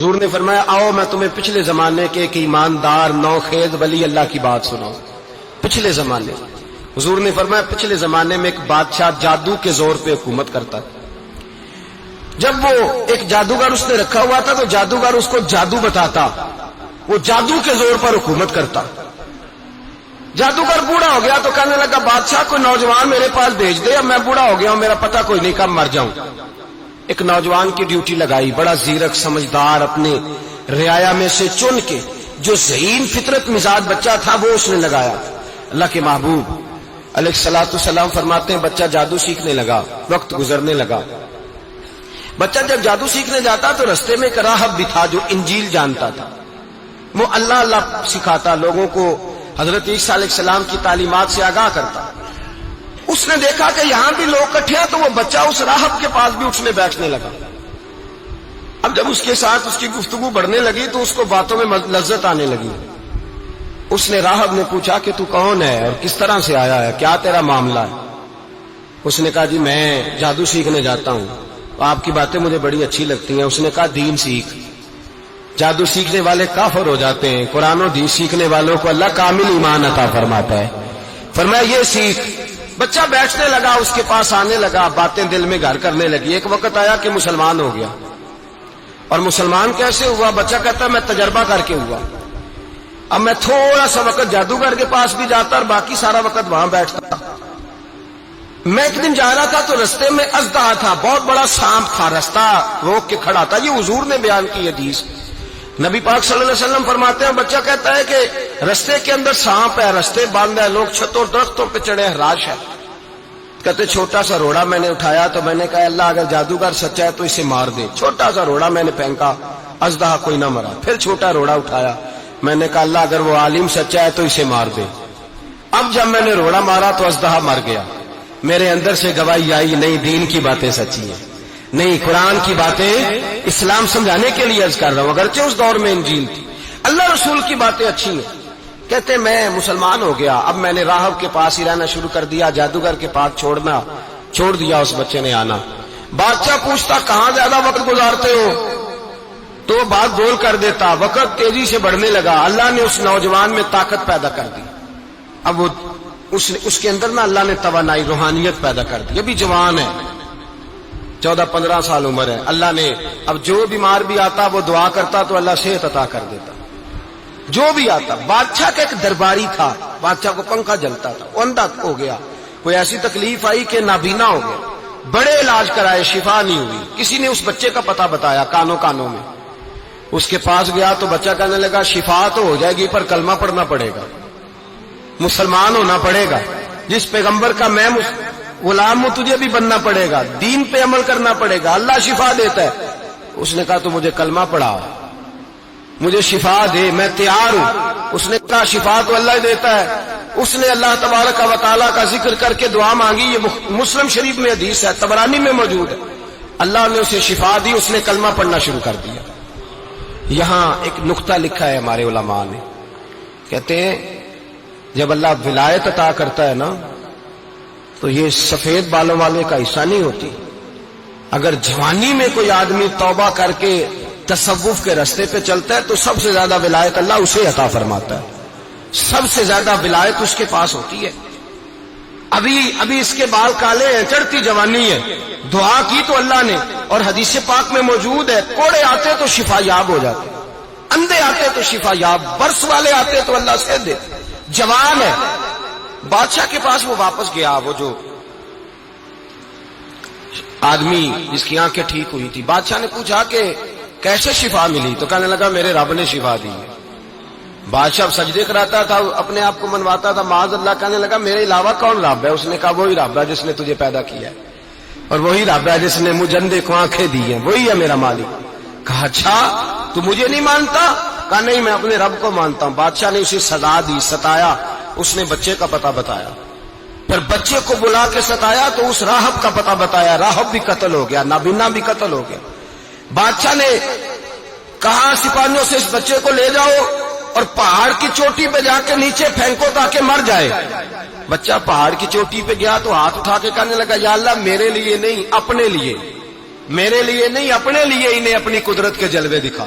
حضور نے فرمایا آؤ میں تمہیں پچھلے زمانے کے ایک ایماندار نوخیز ولی اللہ کی بات سناؤں. پچھلے زمانے حضور نے فرمایا پچھلے زمانے میں ایک بادشاہ جادو کے زور پہ حکومت کرتا تھا. جب وہ ایک جادوگر اس نے رکھا ہوا تھا تو جادوگر اس کو جادو بتاتا, وہ جادو کے زور پر حکومت کرتا. جادوگر بوڑھا ہو گیا تو کہنے لگا بادشاہ کوئی نوجوان میرے پاس بھیج دے, اب میں بوڑھا ہو گیا ہوں, میرا پتہ کوئی نہیں کب مر جاؤں. ایک نوجوان کی ڈیوٹی لگائی, بڑا زیرک سمجھدار اپنے رعایا میں سے چن کے جو ذہین فطرت مزاج بچہ تھا وہ اس نے لگایا. اللہ کے محبوب علیہ الصلوۃ والسلام فرماتے ہیں بچہ جادو سیکھنے لگا, وقت گزرنے لگا. بچہ جب جادو سیکھنے جاتا تو رستے میں ایک راہب بھی تھا جو انجیل جانتا تھا, وہ اللہ اللہ سکھاتا, لوگوں کو حضرت عیسیٰ علیہ السلام کی تعلیمات سے آگاہ کرتا. اس نے دیکھا کہ یہاں بھی لوگ اکٹھے ہیں تو وہ بچہ اس راہب کے پاس بھی اٹھنے بیٹھنے لگا. اب جب اس کے ساتھ اس کی گفتگو بڑھنے لگی تو اس کو باتوں میں لذت آنے لگی. اس نے راہب نے پوچھا کہ تو کون ہے اور کس طرح سے آیا ہے, کیا تیرا معاملہ ہے؟ اس نے کہا جی میں جادو سیکھنے جاتا ہوں, آپ کی باتیں مجھے بڑی اچھی لگتی ہیں. اس نے کہا دین سیکھ, جادو سیکھنے والے کافر ہو جاتے ہیں, قرآن و دین سیکھنے والوں کو اللہ کامل ایمان عطا فرماتا ہے. فرمایا یہ سیکھ. بچہ بیٹھنے لگا, اس کے پاس آنے لگا, باتیں دل میں گھر کرنے لگی. ایک وقت آیا کہ مسلمان ہو گیا. اور مسلمان کیسے ہوا؟ بچہ کہتا ہے میں تجربہ کر کے ہوا. اب میں تھوڑا سا وقت جادوگر کے پاس بھی جاتا اور باقی سارا وقت وہاں بیٹھتا. میں ایک دن جا رہا تھا تو رستے میں اژدہا تھا, بہت بڑا سانپ تھا, رستہ روک کے کھڑا تھا. یہ حضور نے بیان کی حدیث. نبی پاک صلی اللہ علیہ وسلم فرماتے ہیں بچہ کہتا ہے کہ رستے کے اندر سانپ ہے, رستے بند ہے, لوگ چھتوں درختوں پہ چڑھے, حراش ہے. کہتے چھوٹا سا روڑا میں نے اٹھایا تو میں نے کہا اللہ اگر جادوگر سچا ہے تو اسے مار دے. چھوٹا سا روڑا میں نے پھینکا, اژدہا کوئی نہ مرا. پھر چھوٹا روڑا اٹھایا, میں نے کہا اللہ اگر وہ عالم سچا ہے تو اسے مار دے. اب جب میں نے روڑا مارا تو اژدہا مر گیا. میرے اندر سے گواہی آئی نہیں دین کی باتیں سچی ہیں, نہیں قرآن کی باتیں اسلام سمجھانے کے لیے عرض کر رہا ہوں. اگرچہ اس دور میں انجیل تھی, اللہ رسول کی باتیں اچھی ہیں. کہتے میں مسلمان ہو گیا, اب میں نے راہب کے پاس ہی رہنا شروع کر دیا, جادوگر کے پاس چھوڑ دیا. اس بچے نے آنا. بادشاہ پوچھتا کہاں زیادہ وقت گزارتے ہو تو وہ بات گول کر دیتا. وقت تیزی سے بڑھنے لگا. اللہ نے اس نوجوان میں طاقت پیدا کر دی. اب وہ اس کے اندر نا اللہ نے توانائی روحانیت پیدا کر دی. یہ بھی جوان ہے, 14-15 سال عمر ہے. اللہ نے اب جو بیمار بھی آتا وہ دعا کرتا تو اللہ صحت عطا کر دیتا. جو بھی آتا. بادشاہ کا ایک درباری تھا, بادشاہ کو پنکھا جلتا تھا, وہ اندھا ہو گیا. کوئی ایسی تکلیف آئی کہ نابینا ہو گیا, بڑے علاج کرائے, شفا نہیں ہوئی. کسی نے اس بچے کا پتہ بتایا کانوں میں. اس کے پاس گیا تو بچہ کہنے لگا شفا تو ہو جائے گی پر کلمہ پڑھنا پڑے گا, مسلمان ہونا پڑے گا. جس پیغمبر کا میں غلام ہوں تجھے بھی بننا پڑے گا, دین پہ عمل کرنا پڑے گا, اللہ شفا دیتا ہے. اس نے کہا تو مجھے کلمہ پڑھا, مجھے شفا دے, میں تیار ہوں. اس نے کہا شفا تو اللہ ہی دیتا ہے. اس نے اللہ تبارک و تعالیٰ کا ذکر کر کے دعا مانگی. یہ مسلم شریف میں حدیث ہے, طبرانی میں موجود ہے. اللہ نے اسے شفا دی, اس نے کلمہ پڑھنا شروع کر دیا. یہاں ایک نقطہ لکھا ہے ہمارے علماء نے, کہتے ہیں جب اللہ ولایت عطا کرتا ہے نا تو یہ سفید بالوں والے کا حصہ نہیں ہوتی. اگر جوانی میں کوئی آدمی توبہ کر کے تصوف کے راستے پہ چلتا ہے تو سب سے زیادہ ولایت اللہ اسے عطا فرماتا ہے. سب سے زیادہ ولایت اس کے پاس ہوتی ہے. ابھی اس کے بال کالے ہیں, چڑھتی جوانی ہے, دعا کی تو اللہ نے, اور حدیث پاک میں موجود ہے کوڑے آتے تو شفا یاب ہو جاتے, اندھے آتے تو شفا یاب, برس والے آتے تو اللہ سے دے. جوان ہے. بادشاہ کے پاس وہ واپس گیا, وہ جو آدمی جس کی آنکھیں ٹھیک ہوئی تھی. بادشاہ نے پوچھا کہ کیسے شفا ملی تو کہنے لگا میرے رب نے شفا دی. بادشاہ سجدے کراتا تھا, اپنے آپ کو منواتا تھا, معاذ اللہ. کہنے لگا میرے علاوہ کون رب ہے؟ اس نے کہا وہی رب ہے جس نے تجھے پیدا کیا ہے, اور وہی رب ہے جس نے مجھے اندھے کو آنکھیں دی ہیں, وہی ہے میرا مالک. کہا اچھا تو مجھے نہیں مانتا؟ کہا نہیں میں اپنے رب کو مانتا ہوں. بادشاہ نے اسے سزا دی, ستایا. اس نے بچے کا پتہ بتایا, پھر بچے کو بلا کے ستایا تو اس راہب کا پتہ بتایا. راہب بھی قتل ہو گیا, نابینا بھی قتل ہو گیا. بادشاہ نے کہا سپاہیوں سے اس بچے کو لے جاؤ اور پہاڑ کی چوٹی پہ جا کے نیچے پھینکو تاکہ مر جائے. بچہ پہاڑ کی چوٹی پہ گیا تو ہاتھ اٹھا کے کہنے لگا یا اللہ میرے لیے نہیں اپنے لیے, میرے لیے نہیں اپنے لیے انہیں اپنی قدرت کے جلوے دکھا.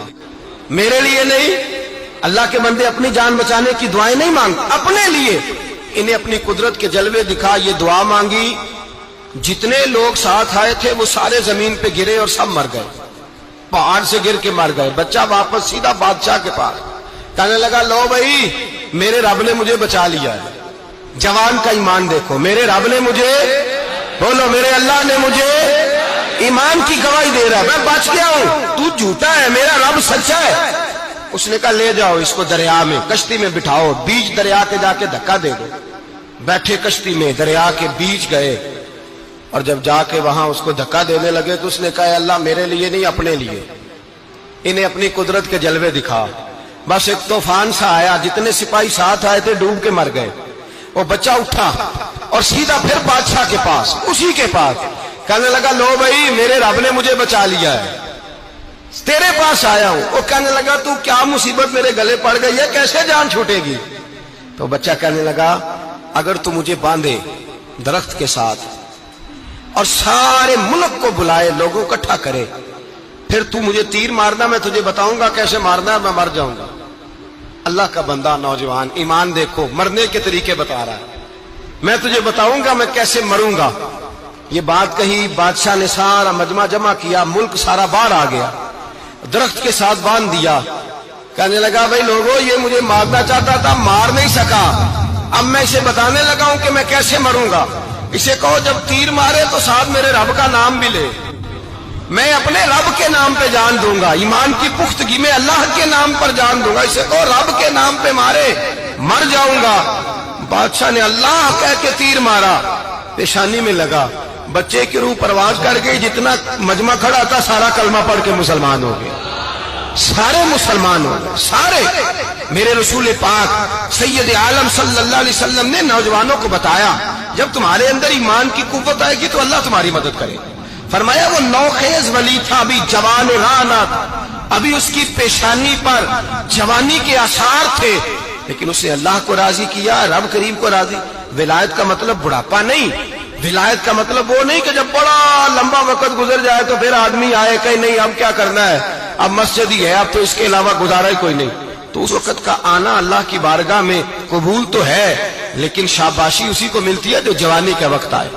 میرے لیے نہیں. اللہ کے بندے اپنی جان بچانے کی دعائیں نہیں مانگتے, اپنے لیے انہیں اپنی قدرت کے جلوے دکھا. یہ دعا مانگی. جتنے لوگ ساتھ آئے تھے وہ سارے زمین پہ گرے اور سب مر گئے, پہاڑ سے گر کے مر گئے. بچہ واپس سیدھا بادشاہ کے پاس کہنے لگا لو بھائی میرے رب نے مجھے بچا لیا ہے. جوان کا ایمان دیکھو, میرے رب نے مجھے, بولو میرے اللہ نے مجھے ایمان کی گواہی دے رہا ہے, میں بچ گیا ہوں, تو جھوٹا ہے, میرا رب سچا ہے. اس نے کہا لے جاؤ اس کو دریا میں, کشتی میں بٹھاؤ, بیچ دریا کے جا کے دھکا دے دو. بیٹھے کشتی میں, دریا کے بیچ گئے, اور جب جا کے وہاں اس کو دھکا دینے لگے تو اس نے کہا اللہ میرے لیے نہیں اپنے لیے انہیں اپنی قدرت کے جلوے دکھا. بس ایک طوفان سا آیا, جتنے سپاہی ساتھ آئے تھے ڈوب کے مر گئے. وہ بچہ اٹھا اور سیدھا پھر بادشاہ کے پاس, اسی کے پاس کہنے لگا لو بھائی میرے رب نے مجھے بچا لیا ہے, تیرے پاس آیا ہوں. وہ کہنے لگا تو کیا مصیبت میرے گلے پڑ گئی ہے, کیسے جان چھوٹے گی؟ تو بچہ کہنے لگا اگر تو مجھے باندھے درخت کے ساتھ اور سارے ملک کو بلائے, لوگوں کو اکٹھا کرے, پھر تو مجھے تیر مارنا, میں تجھے بتاؤں گا کیسے مارنا ہے, میں مر جاؤں گا. اللہ کا بندہ نوجوان ایمان دیکھو, مرنے کے طریقے بتا رہا ہے, میں تجھے بتاؤں گا میں کیسے مروں گا. یہ بات کہی, بادشاہ نے سارا مجمع جمع کیا, ملک سارا باہر آ گیا, درخت کے ساتھ باندھ دیا. کہنے لگا بھائی لوگوں یہ مجھے مارنا چاہتا تھا, مار نہیں سکا, اب میں اسے بتانے لگا ہوں کہ میں کیسے مروں گا. اسے کہو جب تیر مارے تو ساتھ میرے رب کا نام بھی لے, میں اپنے رب کے نام پہ جان دوں گا, ایمان کی پختگی میں اللہ کے نام پر جان دوں گا. اسے کہو رب کے نام پہ مارے, مر جاؤں گا. بادشاہ نے اللہ کہہ کے تیر مارا, پیشانی میں لگا, بچے کی روح پرواز کر گئی. جتنا مجمع کھڑا تھا سارا کلمہ پڑھ کے مسلمان ہو گئے, سارے مسلمان ہو گئے سارے. میرے رسول پاک سید عالم صلی اللہ علیہ وسلم نے نوجوانوں کو بتایا جب تمہارے اندر ایمان کی قوت آئے گی تو اللہ تمہاری مدد کرے. فرمایا وہ نوخیز ولی تھا, ابھی جوان رانا تھا, ابھی اس کی پیشانی پر جوانی کے آثار تھے, لیکن اس نے اللہ کو راضی کیا, رب کریم کو راضی. ولایت کا مطلب بڑھاپا نہیں, ولایت کا مطلب وہ نہیں کہ جب بڑا لمبا وقت گزر جائے تو پھر آدمی آئے کہ نہیں اب کیا کرنا ہے, اب مسجد ہی ہے, اب تو اس کے علاوہ گزارا ہی کوئی نہیں. تو اس وقت کا آنا اللہ کی بارگاہ میں قبول تو ہے, لیکن شاباشی اسی کو ملتی ہے جو جوانی کا وقت آئے.